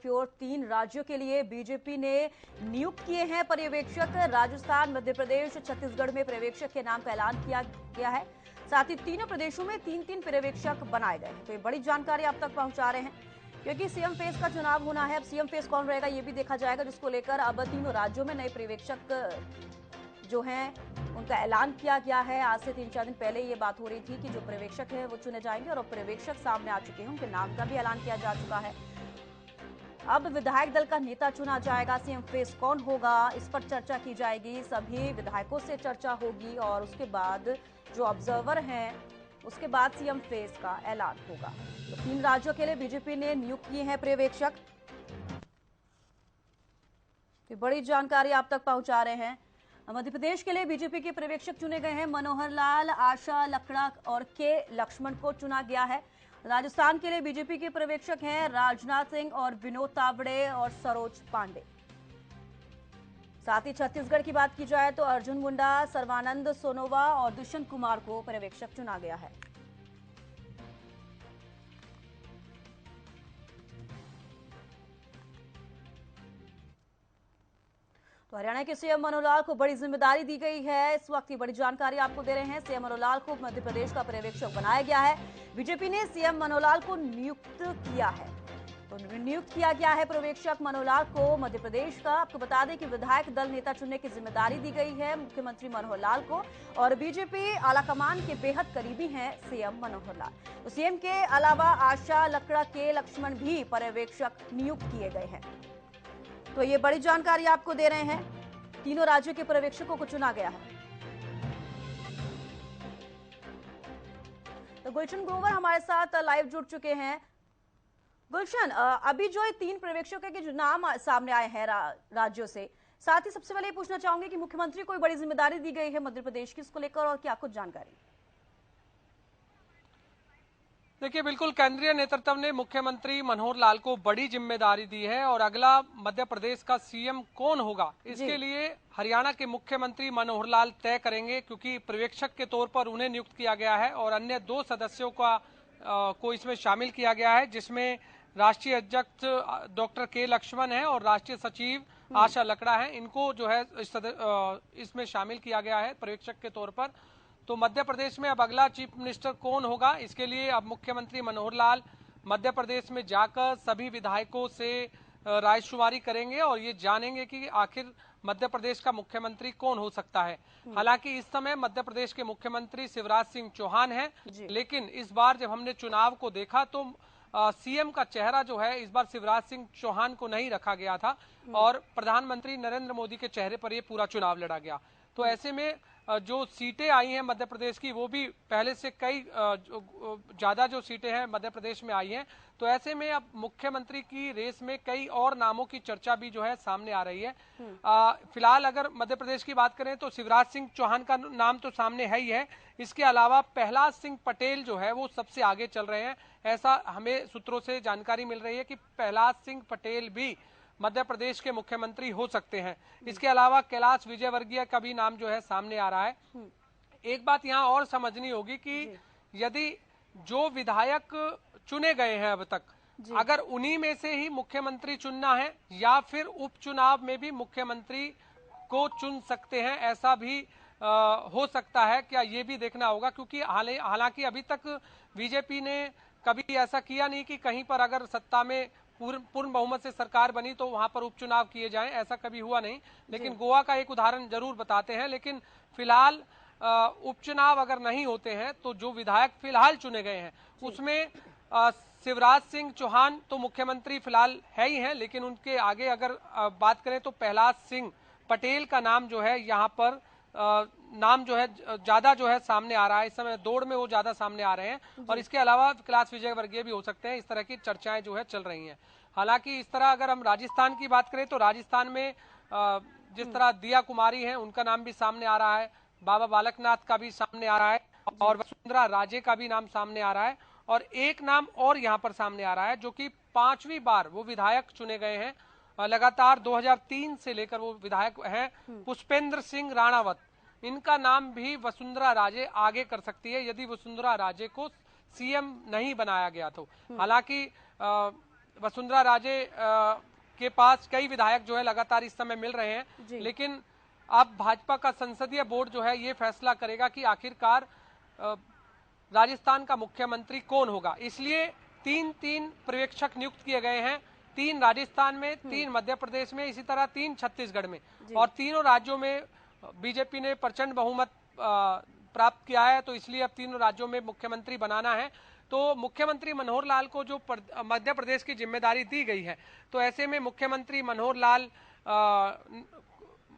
की ओर 3 राज्यों के लिए बीजेपी ने नियुक्त किए हैं पर्यवेक्षक। राजस्थान, मध्य प्रदेश, छत्तीसगढ़ में पर्यवेक्षक के नाम का ऐलान किया गया है। साथ ही तीनों प्रदेशों में 3-3 पर्यवेक्षक बनाए गए हैं। तो ये बड़ी जानकारी आप तक पहुंचा रहे हैं, क्योंकि सीएम फेस का चुनाव होना है। अब सीएम फेस कौन रहेगा ये भी देखा जाएगा, जिसको लेकर अब तीनों राज्यों में नए पर्यवेक्षक जो हैं उनका ऐलान किया गया है। आज से 3-4 दिन पहले ये बात हो रही थी कि जो पर्यवेक्षक हैं वो चुने जाएंगे, और अब पर्यवेक्षक सामने आ चुके हैं, उनके नाम का भी ऐलान किया जा चुका है। अब विधायक दल का नेता चुना जाएगा। सीएम फेस कौन होगा, इस पर चर्चा की जाएगी। सभी विधायकों से चर्चा होगी और उसके बाद जो ऑब्जर्वर हैं उसके बाद सीएम फेस का ऐलान होगा। तो 3 राज्यों के लिए बीजेपी ने नियुक्त किए हैं पर्यवेक्षक। तो बड़ी जानकारी आप तक पहुंचा रहे हैं। मध्य प्रदेश के लिए बीजेपी के पर्यवेक्षक चुने गए हैं। मनोहर लाल, आशा लकड़ा और के लक्ष्मण को चुना गया है। राजस्थान के लिए बीजेपी के पर्यवेक्षक हैं राजनाथ सिंह और विनोद तावड़े और सरोज पांडे। साथ ही छत्तीसगढ़ की बात की जाए तो अर्जुन मुंडा, सर्वानंद सोनोवा और दुष्यंत कुमार को पर्यवेक्षक चुना गया है। तो हरियाणा के सीएम मनोहर लाल को बड़ी जिम्मेदारी दी गई है। इस वक्त की बड़ी जानकारी आपको दे रहे हैं। सीएम मनोहर लाल को मध्य प्रदेश का पर्यवेक्षक बनाया गया है। बीजेपी ने सीएम मनोहर लाल को नियुक्त किया है। तो नियुक्त किया गया है पर्यवेक्षक मनोहर लाल को मध्य प्रदेश का। आपको बता दें कि विधायक दल नेता चुनने की जिम्मेदारी दी गई है मुख्यमंत्री मनोहर लाल को, और बीजेपी आलाकमान के बेहद करीबी हैं सीएम मनोहर लाल। तो सीएम के अलावा आशा लकड़ा, के लक्ष्मण भी पर्यवेक्षक नियुक्त किए गए हैं। तो ये बड़ी जानकारी आपको दे रहे हैं। तीनों राज्यों के पर्यवेक्षकों को चुना गया है। तो गुलशन ग्रोवर हमारे साथ लाइव जुड़ चुके हैं। गुलशन, अभी जो 3 पर्यवेक्षकों के जो नाम सामने आए हैं राज्यों से, साथ ही सबसे पहले ये पूछना चाहूंगी कि मुख्यमंत्री को बड़ी जिम्मेदारी दी गई है मध्य प्रदेश की, इसको लेकर और क्या कुछ जानकारी? देखिए, बिल्कुल केंद्रीय नेतृत्व ने मुख्यमंत्री मनोहर लाल को बड़ी जिम्मेदारी दी है, और अगला मध्य प्रदेश का सीएम कौन होगा इसके लिए हरियाणा के मुख्यमंत्री मनोहर लाल तय करेंगे, क्योंकि पर्यवेक्षक के तौर पर उन्हें नियुक्त किया गया है और अन्य 2 सदस्यों को इसमें शामिल किया गया है, जिसमें राष्ट्रीय अध्यक्ष डॉक्टर के लक्ष्मण है और राष्ट्रीय सचिव आशा लकड़ा है। इनको जो है इसमें शामिल किया गया है पर्यवेक्षक के तौर पर। तो मध्य प्रदेश में अब अगला चीफ मिनिस्टर कौन होगा, इसके लिए अब मुख्यमंत्री मनोहर लाल मध्य प्रदेश में जाकर सभी विधायकों से रायशुमारी करेंगे और ये जानेंगे कि आखिर मध्य प्रदेश का मुख्यमंत्री कौन हो सकता है। हालांकि इस समय मध्य प्रदेश के मुख्यमंत्री शिवराज सिंह चौहान हैं, लेकिन इस बार जब हमने चुनाव को देखा तो सीएम का चेहरा जो है इस बार शिवराज सिंह चौहान को नहीं रखा गया था, और प्रधानमंत्री नरेंद्र मोदी के चेहरे पर यह पूरा चुनाव लड़ा गया। तो ऐसे में जो सीटें आई हैं मध्य प्रदेश की, वो भी पहले से कई ज्यादा जो सीटें हैं मध्य प्रदेश में आई हैं। तो ऐसे में अब मुख्यमंत्री की रेस में कई और नामों की चर्चा भी जो है सामने आ रही है। फिलहाल अगर मध्य प्रदेश की बात करें तो शिवराज सिंह चौहान का नाम तो सामने है ही है। इसके अलावा प्रहलाद सिंह पटेल जो है वो सबसे आगे चल रहे हैं। ऐसा हमें सूत्रों से जानकारी मिल रही है कि प्रहलाद सिंह पटेल भी मध्य प्रदेश के मुख्यमंत्री हो सकते हैं। इसके अलावा कैलाश विजयवर्गीय का भी नाम जो है सामने आ रहा है। एक बात यहाँ और समझनी होगी कि यदि जो विधायक चुने गए हैं अब तक, अगर उन्हीं में से ही मुख्यमंत्री चुनना है या फिर उपचुनाव में भी मुख्यमंत्री को चुन सकते हैं, ऐसा भी हो सकता है क्या, ये भी देखना होगा। क्योंकि हालांकि अभी तक बीजेपी ने कभी ऐसा किया नहीं कि कहीं पर अगर सत्ता में पूर्ण बहुमत से सरकार बनी तो वहां पर उपचुनाव किए जाएं, ऐसा कभी हुआ नहीं। लेकिन गोवा का एक उदाहरण जरूर बताते हैं। लेकिन फिलहाल उपचुनाव अगर नहीं होते हैं तो जो विधायक फिलहाल चुने गए हैं उसमें शिवराज सिंह चौहान तो मुख्यमंत्री फिलहाल है ही हैं, लेकिन उनके आगे अगर बात करें तो प्रहलाद सिंह पटेल का नाम जो है यहाँ पर नाम जो है ज्यादा जो है सामने आ रहा है। इस समय दौड़ में वो ज्यादा सामने आ रहे हैं, और इसके अलावा कैलाश विजयवर्गीय भी हो सकते हैं। इस तरह की चर्चाएं जो है चल रही हैं। हालांकि इस तरह अगर हम राजस्थान की बात करें तो राजस्थान में जिस तरह दिया कुमारी हैं उनका नाम भी सामने आ रहा है, बाबा बालकनाथ का भी सामने आ रहा है, और वसुंधरा राजे का भी नाम सामने आ रहा है, और एक नाम और यहाँ पर सामने आ रहा है जो कि 5वीं बार वो विधायक चुने गए हैं। लगातार 2003 से लेकर वो विधायक हैं, पुष्पेंद्र सिंह राणावत। इनका नाम भी वसुंधरा राजे आगे कर सकती है यदि वसुंधरा राजे को सीएम नहीं बनाया गया तो। हालांकि वसुंधरा राजे के पास कई विधायक जो है लगातार इस समय मिल रहे हैं, लेकिन अब भाजपा का संसदीय बोर्ड जो है ये फैसला करेगा कि आखिरकार राजस्थान का मुख्यमंत्री कौन होगा। इसलिए 3 पर्यवेक्षक नियुक्त किए गए हैं, 3 राजस्थान में, 3 मध्य प्रदेश में, इसी तरह 3 छत्तीसगढ़ में, और तीनों राज्यों में बीजेपी ने प्रचंड बहुमत प्राप्त किया है, तो इसलिए अब तीनों राज्यों में मुख्यमंत्री बनाना है। तो मुख्यमंत्री मनोहर लाल को जो मध्य प्रदेश की जिम्मेदारी दी गई है, तो ऐसे में मुख्यमंत्री मनोहर लाल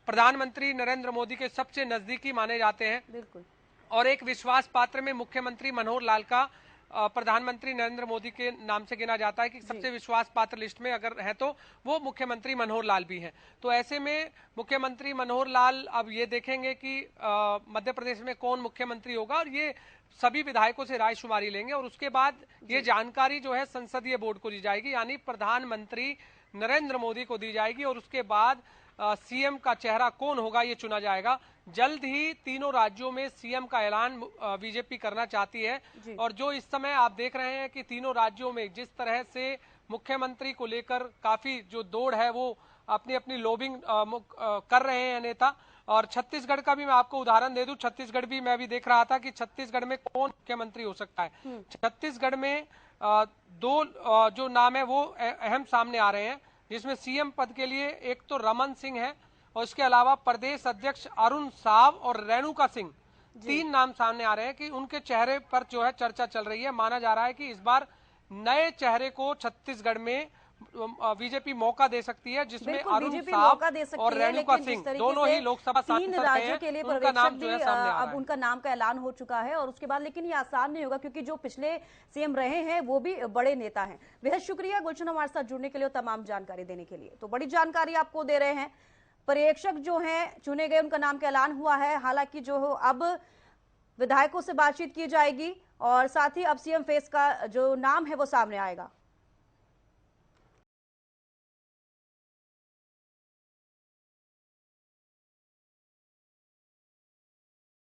प्रधानमंत्री नरेंद्र मोदी के सबसे नजदीकी माने जाते हैं। बिल्कुल। और एक विश्वास पात्र में मुख्यमंत्री मनोहर लाल का प्रधानमंत्री नरेंद्र मोदी के नाम से गिना जाता है कि सबसे विश्वास पात्र लिस्ट में अगर है तो वो मुख्यमंत्री मनोहर लाल भी हैं। तो ऐसे में मुख्यमंत्री मनोहर लाल अब ये देखेंगे कि मध्य प्रदेश में कौन मुख्यमंत्री होगा, और ये सभी विधायकों से राय शुमारी लेंगे, और उसके बाद ये जानकारी जो है संसदीय बोर्ड को दी जाएगी, यानी प्रधानमंत्री नरेंद्र मोदी को दी जाएगी, और उसके बाद सीएम का चेहरा कौन होगा ये चुना जाएगा। जल्द ही तीनों राज्यों में सीएम का ऐलान बीजेपी करना चाहती है, और जो इस समय आप देख रहे हैं कि तीनों राज्यों में जिस तरह से मुख्यमंत्री को लेकर काफी जो दौड़ है वो अपनी अपनी लॉबिंग कर रहे हैं नेता। और छत्तीसगढ़ का भी मैं आपको उदाहरण दे दूं, छत्तीसगढ़ भी मैं भी देख रहा था कि छत्तीसगढ़ में कौन मुख्यमंत्री हो सकता है। छत्तीसगढ़ में 2 जो नाम है वो अहम सामने आ रहे हैं, जिसमें सीएम पद के लिए एक तो रमन सिंह है, और इसके अलावा प्रदेश अध्यक्ष अरुण साव और रेणुका सिंह, 3 नाम सामने आ रहे हैं कि उनके चेहरे पर जो है चर्चा चल रही है। माना जा रहा है कि इस बार नए चेहरे को छत्तीसगढ़ में बीजेपी मौका दे सकती है, जिसमें अरुण साव और रेणुका सिंह दोनों ही लोकसभा सांसद राज्यों के लिए उनका नाम जो है सामने आ रहा है। अब उनका नाम का ऐलान हो चुका है, और उसके बाद लेकिन ये आसान नहीं होगा, क्योंकि जो पिछले सीएम रहे हैं वो भी बड़े नेता हैं। बेहद शुक्रिया गुलशन हमारे साथ जुड़ने के लिए और तमाम जानकारी देने के लिए। तो बड़ी जानकारी आपको दे रहे हैं। पर्यवेक्षक जो हैं चुने गए, उनका नाम का ऐलान हुआ है। हालांकि जो हो अब विधायकों से बातचीत की जाएगी, और साथ ही अब सीएम फेस का जो नाम है वो सामने आएगा।